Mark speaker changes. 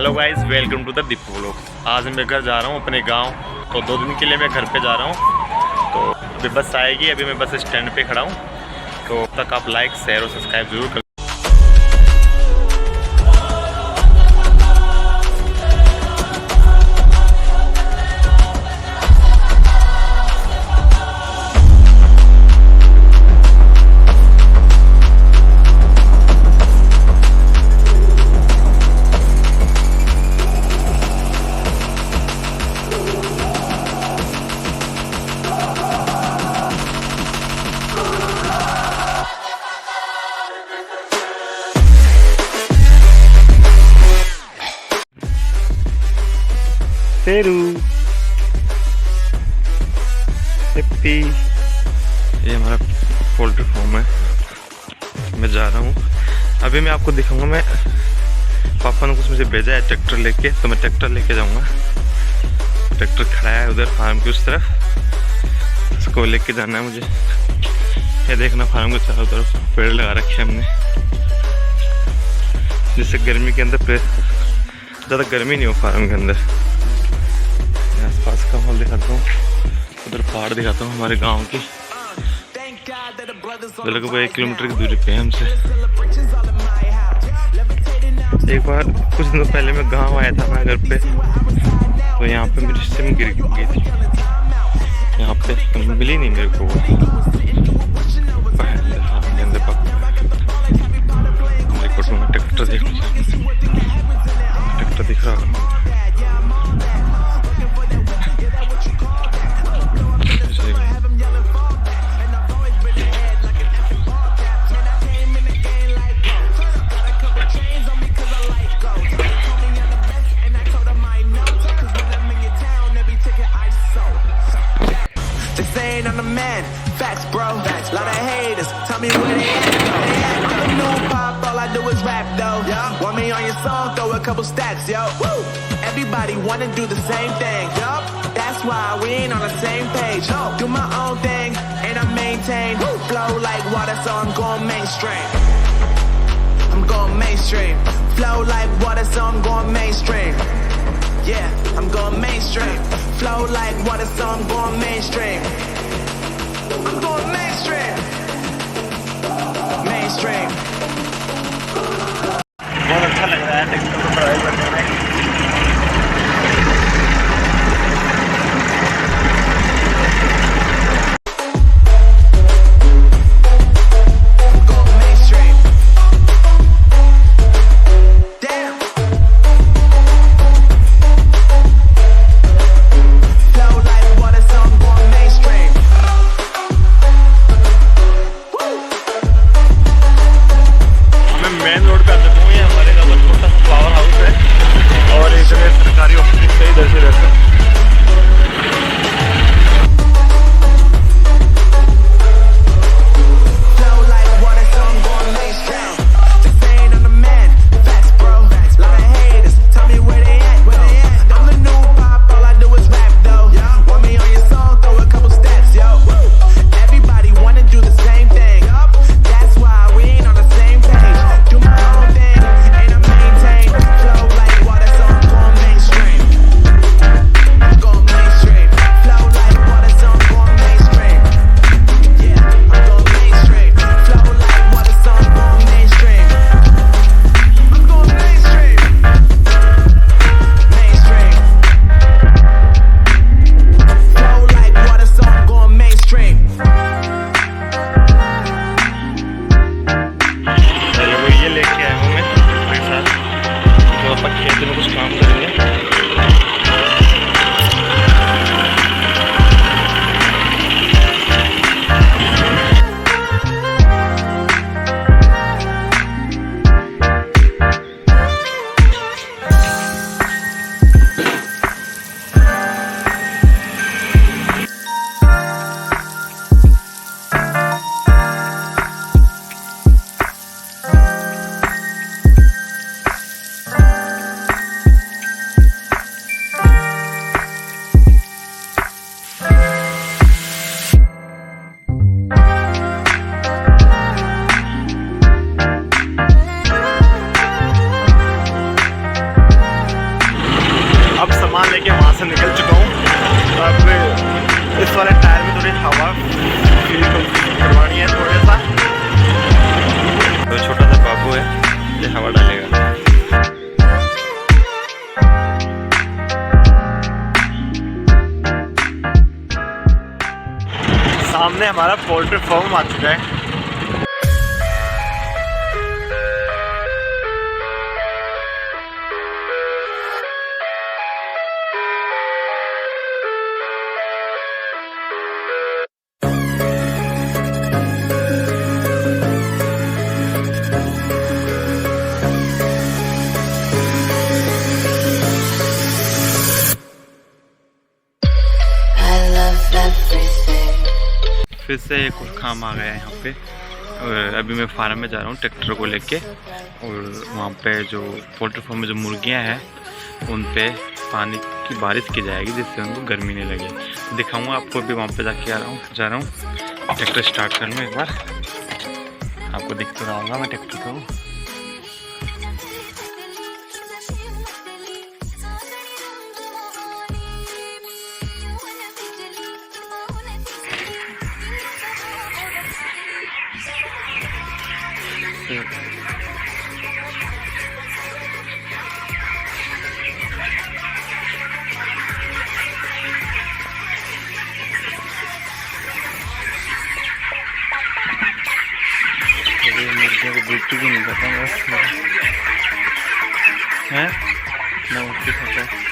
Speaker 1: Hello guys, welcome to the Deepu vlogs. आज मैं घर जा रहा हूँ अपने गांव। तो 2 दिन के लिए मैं घर पे जा रहा हूँ। तो अभी बस आएगी, अभी मैं बस स्टैंड पे खड़ा हूँ। तो तब तक आप लाइक शेयर और सब्सक्राइब जरूर कर। तेरू हैप्पी, ये हमारा पोल्ट्री फार्म है। मैं जा रहा हूँ अभी। मैं आपको दिखाऊंगा। मैं पापा ने कुछ मुझे भेजा है ट्रैक्टर लेके, तो मैं ट्रैक्टर लेके जाऊंगा। ट्रैक्टर खड़ा है उधर फार्म की उस तरफ, उसको लेके जाना है मुझे। ये देखना, फार्म के चारों तरफ पेड़ लगा रखे हैं हमने, जिससे गर्मी के अंदर ज़्यादा गर्मी नहीं हो फार्म के अंदर। आसपास का माहौल दिखाता हूँ, उधर पहाड़ दिखाता हूँ हमारे गांव की। लगभग 1 किलोमीटर की दूरी पे है हमसे। एक बार कुछ दिनों पहले मैं गांव आया था ना घर पे, तो यहाँ पे मेरी सिम गिर गई थी। यहाँ पे मिली नहीं मेरे को वो। हमारे कोट में ट्रैक्टर देख लीजिए, ट्रैक्टर दिख रहा है।
Speaker 2: On the man, facts bro, lot of haters, tell me where they at. I'm the new pop, all I do is rap though. Want me on your song, throw a couple stacks, yo. Woo! Everybody wanna do the same thing, yo. That's why we ain't on the same page. Do my own thing, and I maintain. Flow like water, so I'm going mainstream. I'm going mainstream. Flow like water, so I'm going mainstream. Yeah, I'm going mainstream. Flow like water, so I'm going mainstream. I'm going mainstream. Mainstream.
Speaker 1: बहुत अच्छा लग रहा है tractor को drive करने में। हमारा poultry farm आ चुका है। फिर से एक और काम आ गया है यहाँ पे। और अभी मैं फार्म में जा रहा हूँ ट्रैक्टर को लेके, और वहाँ पे जो पोल्ट्री फार्म में जो मुर्गियाँ हैं उन पे पानी की बारिश की जाएगी जिससे उनको गर्मी नहीं लगे। दिखाऊंगा आपको, अभी वहाँ पे जाके जा रहा हूँ। ट्रैक्टर स्टार्ट कर लूँ एक बार, आपको दिखते रहूँगा मैं ट्रैक्टर को। मुर्गियों को बिल्कुल भी नहीं पता है ना, उसकी खाता है।